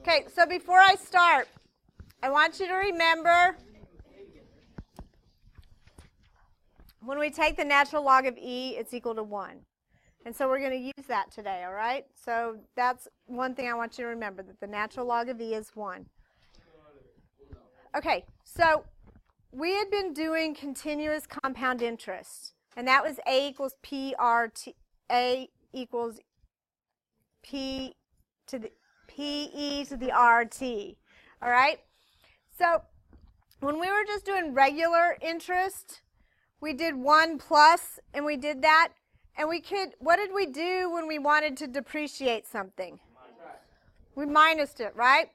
Okay, so before I start, I want you to remember when we take the natural log of e, it's equal to 1. And so we're going to use that today, all right? So that's one thing I want you to remember, that the natural log of e is 1. Okay, so we had been doing continuous compound interest, and that was a equals p r t, a equals p to the p-e to the r-t, all right? So when we were just doing regular interest, we did 1 plus, and we did that. And we could, what did we do when we wanted to depreciate something? We minused it, right?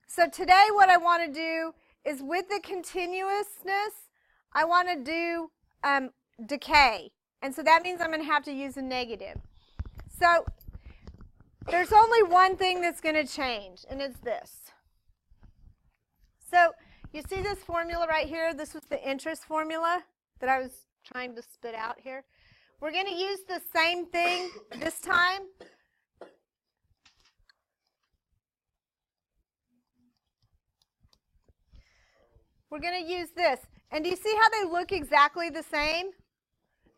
So today what I want to do is with the continuousness, I want to do decay. And so that means I'm going to have to use a negative. So there's only one thing that's going to change, and it's this. So you see this formula right here? This was the interest formula that I was trying to spit out here. We're going to use the same thing this time. We're going to use this. And do you see how they look exactly the same?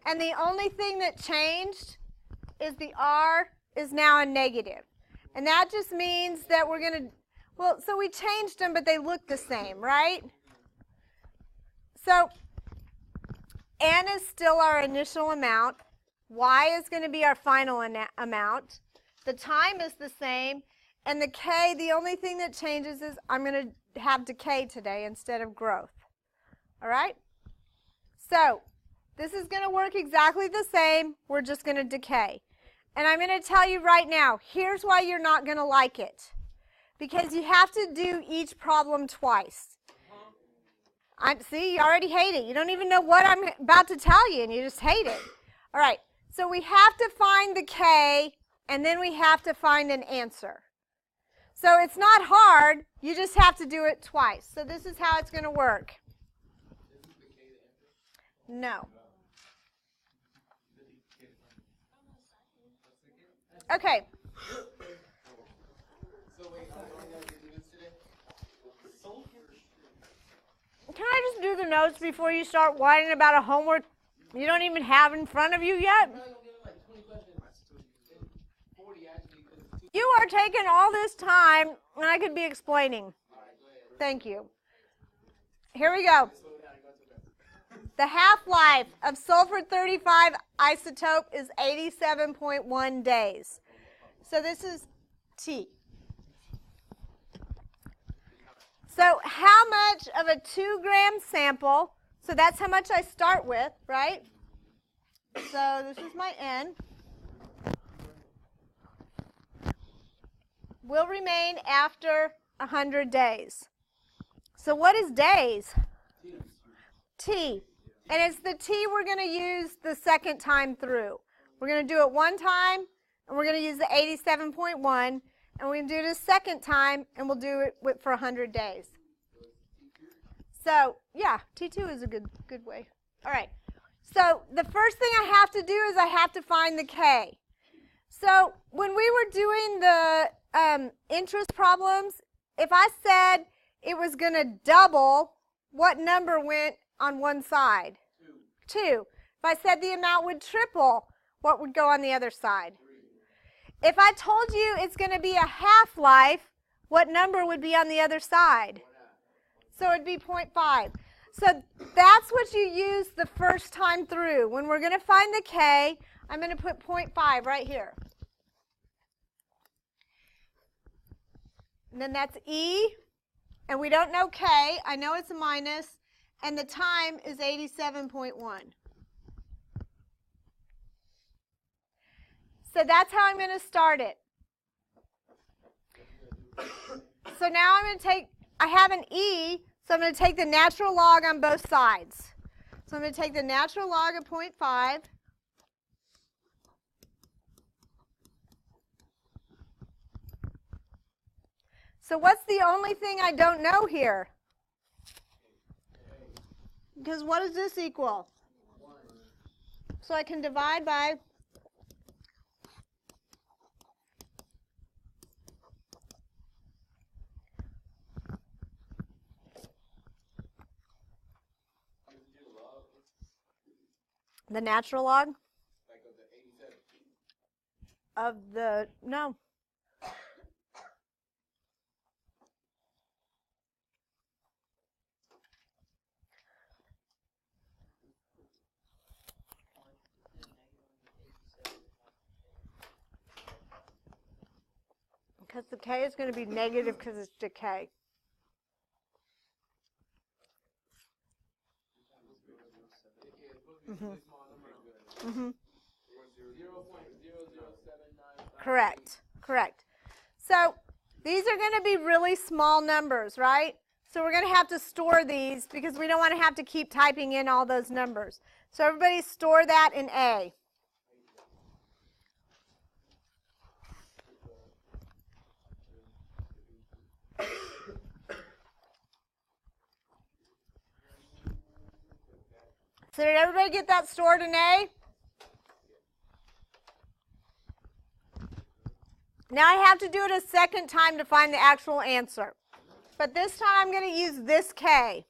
And the only thing that changed is the r is now a negative. And that just means that we're going to, well, so we changed them, but they look the same, right? So n is still our initial amount. Y is going to be our final amount. The time is the same. And the k, the only thing that changes is I'm going to have decay today instead of growth. All right? So this is going to work exactly the same. We're just going to decay. And I'm going to tell you right now, here's why you're not going to like it. Because you have to do each problem twice. See, you already hate it. You don't even know what I'm about to tell you, and you just hate it. All right, so we have to find the k, and then we have to find an answer. So it's not hard. You just have to do it twice. So this is how it's going to work. No. Okay. Can I just do the notes before you start whining about a homework you don't even have in front of you yet? You are taking all this time, and I could be explaining. Thank you. Here we go. The half-life of sulfur-35 isotope is 87.1 days. So this is T. So how much of a 2-gram sample, so that's how much I start with, right? So this is my N, will remain after 100 days. So what is days? T. And it's the T we're going to use the second time through. We're going to do it one time, and we're going to use the 87.1, and we're going to do it a second time, and we'll do it for 100 days. So, yeah, T2 is a good way. All right. So the first thing I have to do is I have to find the K. So when we were doing the interest problems, if I said it was going to double, what number went on one side? 2. If I said the amount would triple, what would go on the other side? 3. If I told you it's going to be a half-life, what number would be on the other side? So it would be 0.5. So that's what you use the first time through. When we're going to find the K, I'm going to put 0.5 right here. And then that's E, and we don't know K. I know it's a minus, and the time is 87.1. So that's how I'm going to start it. So now I'm going to take, I have an E, so I'm going to take the natural log on both sides. So I'm going to take the natural log of 0.5. So what's the only thing I don't know here? Because what does this equal? So I can divide by The natural log? Like of the 87? Of the, no. Because the K is going to be negative because it's decay. Mm-hmm. Mm-hmm. Correct. Correct. So these are going to be really small numbers, right? So we're going to have to store these because we don't want to have to keep typing in all those numbers. So everybody store that in A. So did everybody get that stored in A? Now I have to do it a second time to find the actual answer. But this time I'm going to use this K.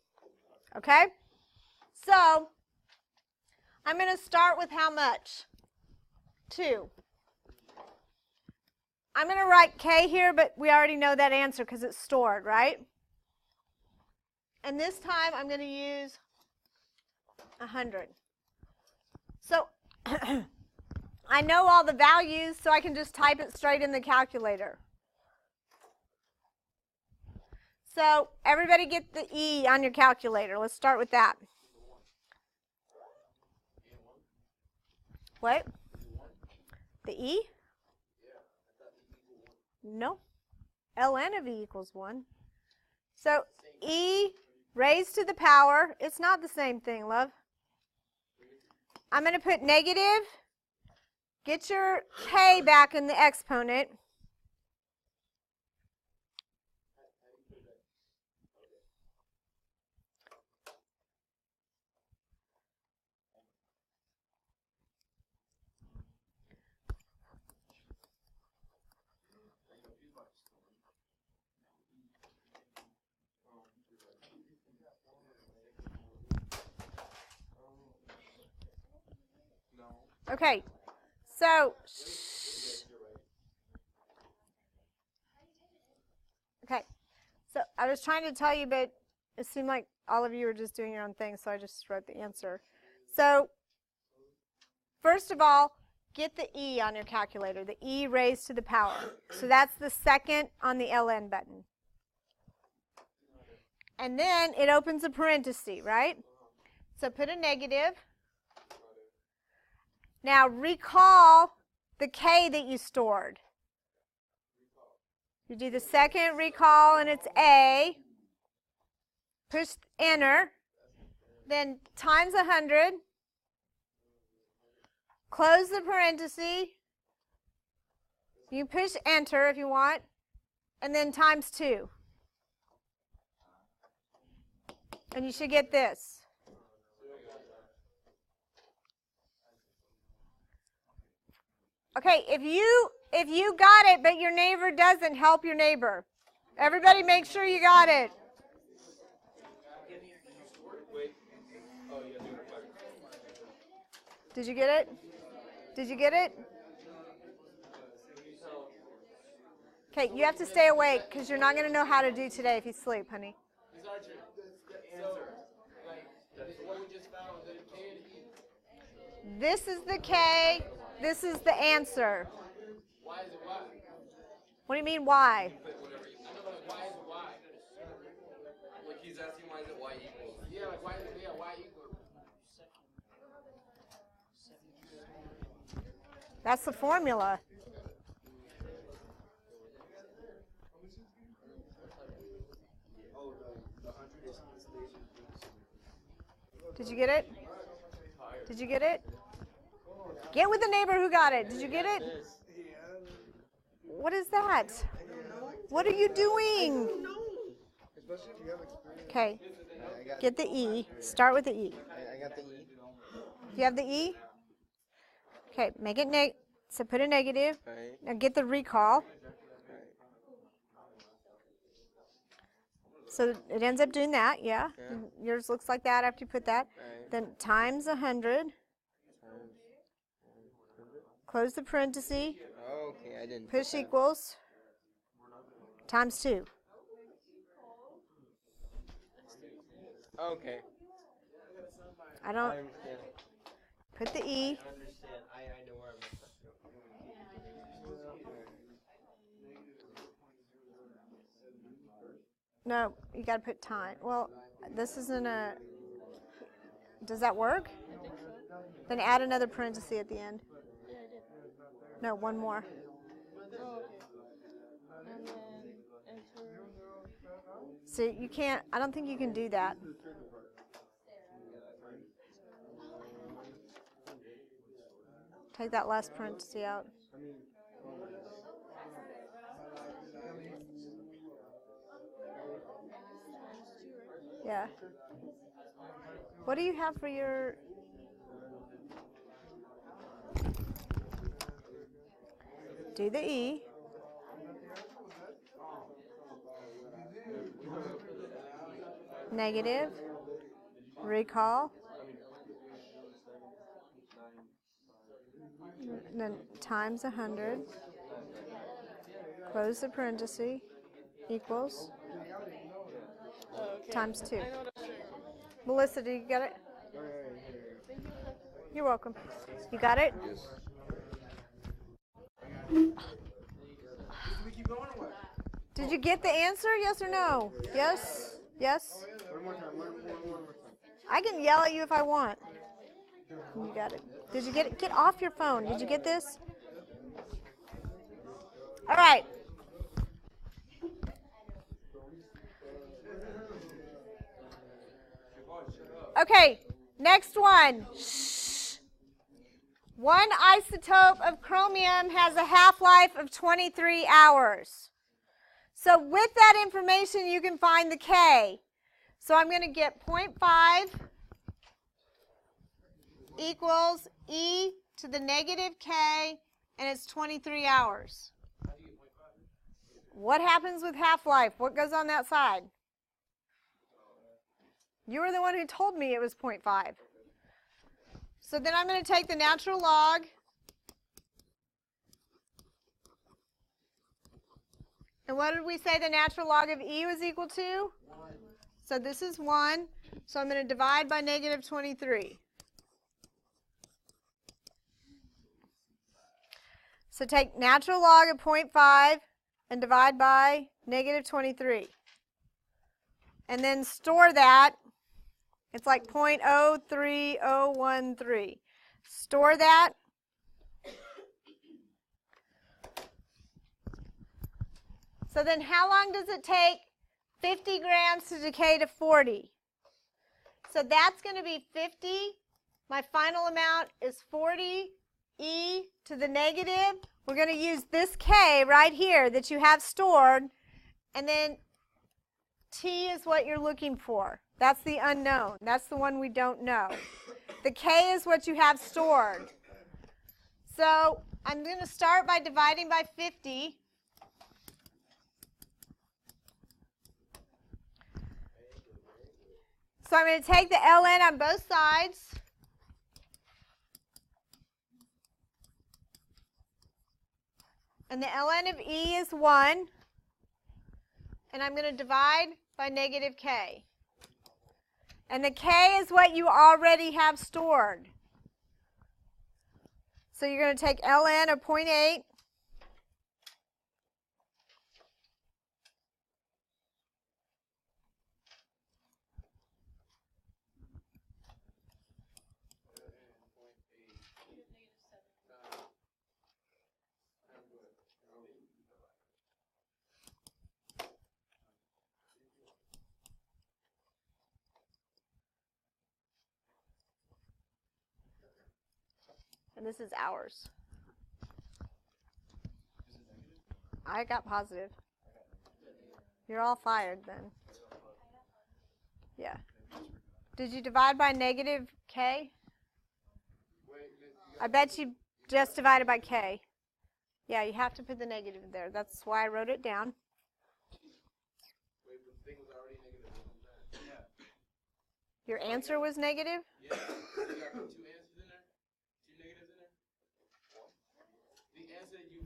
Okay? So I'm going to start with how much? 2. I'm going to write K here, but we already know that answer because it's stored, right? And this time I'm going to use 100. So I know all the values, so I can just type it straight in the calculator. So everybody get the E on your calculator. Let's start with that. What? The E? No. ln of E equals 1. So E raised to the power, it's not the same thing, love. I'm going to put negative. Get your K back in the exponent. Okay, so, okay, so I was trying to tell you, but it seemed like all of you were just doing your own thing, so I just wrote the answer. So, first of all, get the E on your calculator, the E raised to the power. So that's the second on the ln button. And then it opens a parenthesis, right? So put a negative. Now recall the K that you stored. You do the second recall and it's A. Push enter. Then times 100. Close the parenthesis. You push enter if you want. And then times 2. And you should get this. Okay, if you got it, but your neighbor doesn't, help your neighbor. Everybody make sure you got it. Did you get it? Did you get it? Okay, you have to stay awake because you're not going to know how to do today if you sleep, honey. This is the K. This is the answer. Why is it Y? What do you mean why? Why is it Y? Like he's asking why is it Y equals? Yeah, like why is it Y equals? That's the formula. Did you get it? Did you get it? Get with the neighbor who got it. Did you get it? What is that? What are you doing? Okay. Get the E. Start with the E. I got the E. You have the E? Okay, make it so put a negative. Right. Now get the recall. So it ends up doing that, yeah. Yours looks like that after you put that. Right. Then times 100. close the parenthesis, Okay, I didn't. push equals, times 2. Okay. I don't, understand. put the E. I understand. I know where I'm messed up. No, you got to put time. Well, this isn't a, does that work? Then add another parenthesis at the end. Yeah, I did. No, one more. Oh, okay. And then enter. So you can't, I don't think you can do that. Take that last parenthesis out. Yeah. What do you have for your... Do the E. Negative. Recall. Then times 100. Close the parenthesis. Equals. Oh, okay. Times 2. I know that's right. Melissa, do you get it? You're welcome. You got it? Yes. Did you get the answer? Yes or no? Yes? Yes? One more time. One more time. I can yell at you if I want. You got it. Did you get it? Get off your phone. Did you get this? All right. Okay, next one. Shh. One isotope of chromium has a half-life of 23 hours. So with that information, you can find the K. So I'm going to get 0.5 equals e to the negative K, and it's 23 hours. What happens with half-life? What goes on that side? You were the one who told me it was 0.5. So then I'm going to take the natural log. And what did we say the natural log of E was equal to? 1. So this is 1. So I'm going to divide by negative 23. So take natural log of 0.5 and divide by negative 23. And then store that. It's like 0.03013. Store that. So then how long does it take 50 grams to decay to 40? So that's going to be 50. My final amount is 40 e to the negative. We're going to use this K right here that you have stored. And then T is what you're looking for. That's the unknown. That's the one we don't know. The K is what you have stored. So I'm going to start by dividing by 50. So I'm going to take the ln on both sides. And the ln of E is 1. And I'm going to divide by negative K. And the K is what you already have stored. So you're going to take ln of 0.8. And this is hours. I got positive. You're all fired then. Yeah. Did you divide by negative K? I bet you just divided by K. Yeah, you have to put the negative there. That's why I wrote it down. Your answer was negative?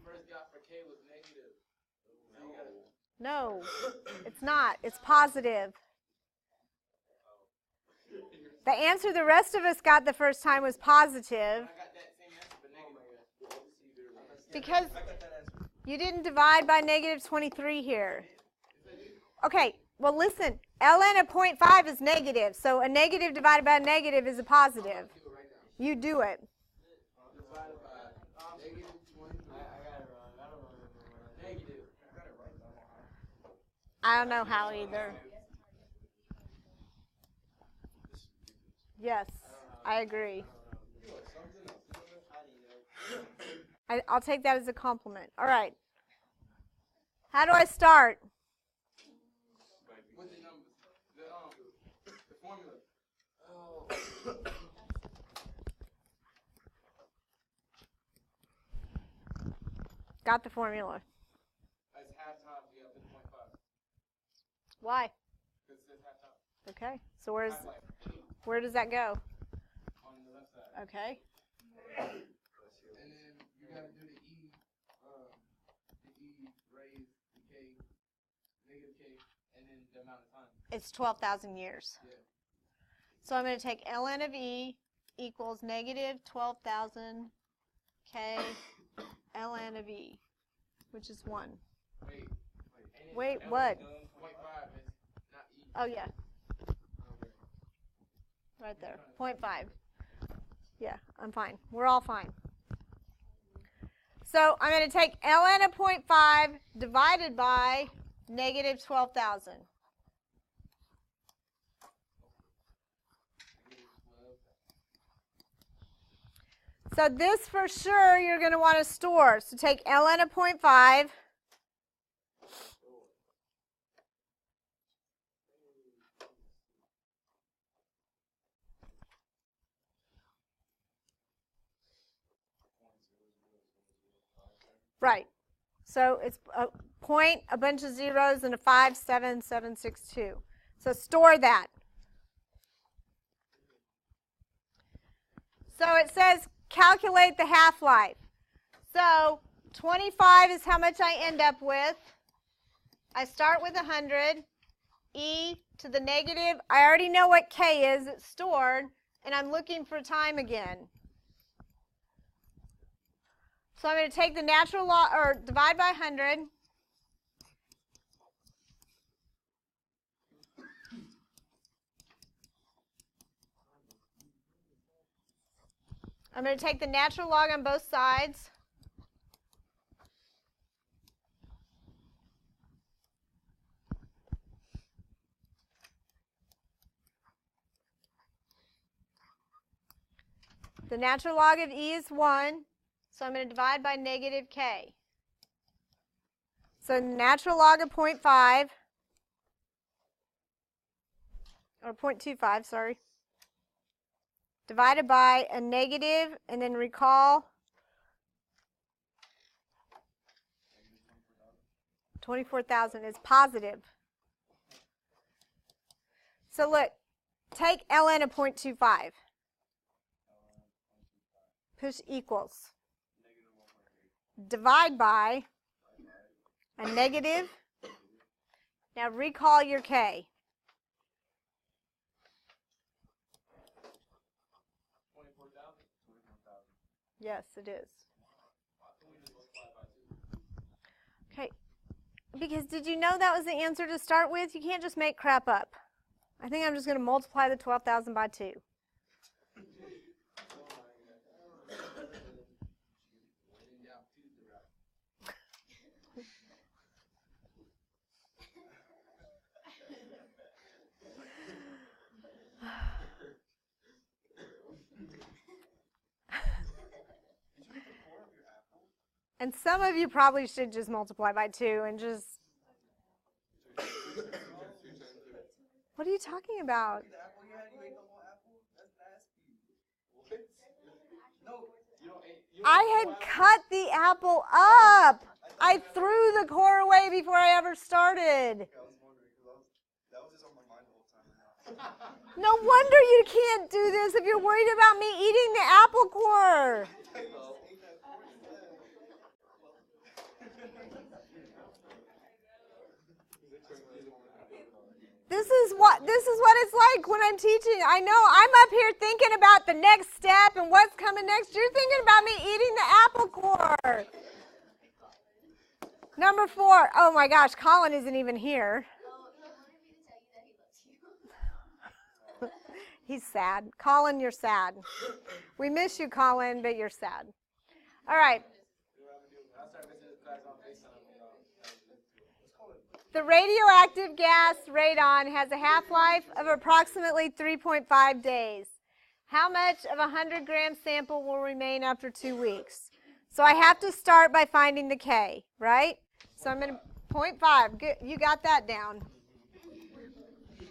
first got for K was negative. So you gotta, No, it's not. It's positive. The answer the rest of us got the first time was positive. I got that same answer, but negative. Because you didn't divide by negative 23 here. Okay, well listen, ln of 0.5 is negative, so a negative divided by a negative is a positive. You do it. Divided by negative 20. I got it wrong. I don't remember. Negative. I don't know how either. Yes, I agree. I'll take that as a compliment. All right. How do I start? With the numbers. The formula. Got the formula. That's halftime. You got 50.5. Why? Because it's halftime. Okay. So where does that go? On the left side. Okay. And then you gotta do the E raised to K, negative K, and then the amount of time. It's 12,000 years. Yeah. So I'm going to take ln of E equals negative 12,000 K ln of E, which is 1. Wait, what? 0.5 is not E. Oh, yeah, Okay. right there. 0.5. Yeah, I'm fine. We're all fine. So I'm going to take ln of 0.5 divided by negative 12,000. So this for sure you're going to want to store. So take ln of 0.5. Right. So it's a point, a bunch of zeros, and a 57762. So store that. So it says calculate the half-life. So 25 is how much I end up with. I start with 100. E to the negative. I already know what K is. It's stored. And I'm looking for time again. So I'm going to take the natural log, or divide by 100. I'm going to take the natural log on both sides. The natural log of E is 1. So I'm going to divide by negative K. So natural log of 0.5, or 0.25, sorry, divided by a negative, and then recall 24,000 is positive. So look, take ln of 0.25. Push equals. Divide by a negative. Now recall your K. 24,000? Yes, it is. Okay. Because did you know that was the answer to start with? You can't just make crap up. I think I'm just going to multiply the 12,000 by 2. And some of you probably should just multiply by 2 and just... What are you talking about? I had cut the apple up. I threw the core away before I ever started. No wonder you can't do this if you're worried about me eating the apple core. This is what it's like when I'm teaching. I know I'm up here thinking about the next step and what's coming next. You're thinking about me eating the apple core. Number 4. Oh my gosh, Colin isn't even here. He's sad. Colin, you're sad. We miss you, Colin, but you're sad. All right. The radioactive gas radon has a half-life of approximately 3.5 days. How much of a 100-gram sample will remain after 2 weeks? So I have to start by finding the K, right? So I'm going to 0.5. Good. You got that down.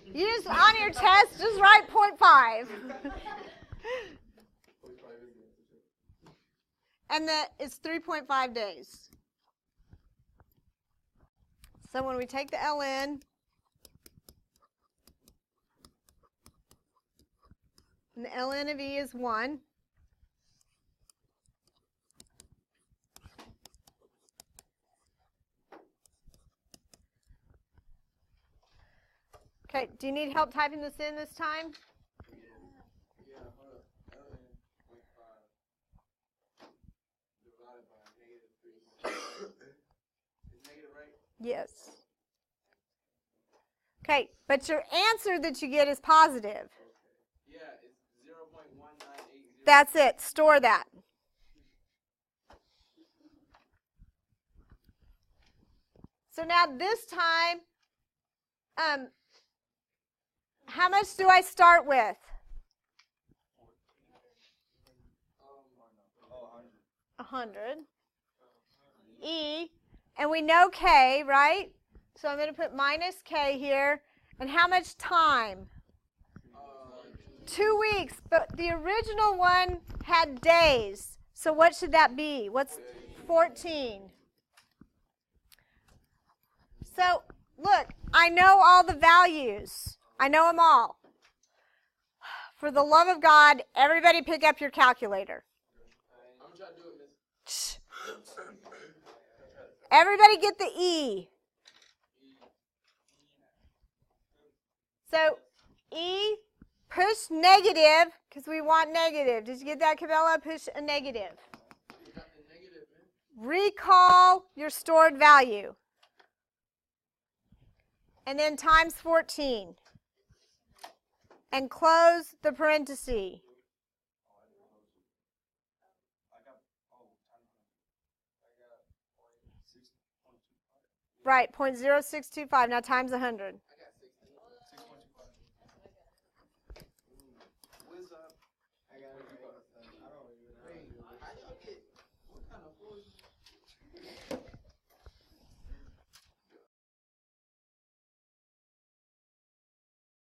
You just, on your test, just write 0.5. And it's 3.5 days. So when we take the ln, and the ln of E is 1. Okay, do you need help typing this in this time? Yeah, hold up. ln 0.5 divided by -3. Is negative, right? Yes. Okay, but your answer that you get is positive. Yeah, it's 0.1980. That's it. Store that. So now this time, how much do I start with? 100. E, and we know K, right? So I'm going to put minus K here. And how much time? 2 weeks, but the original one had days. So what should that be? What's 14? So look, I know all the values. I know them all. For the love of God, everybody pick up your calculator. I'm gonna try to do it, miss. Everybody get the E. So E, push negative, because we want negative. Did you get that, Cabela? Push a negative. You got the negative, man. Recall your stored value. And then times 14. And close the parenthesis. Right, 0.0625. Now times 100.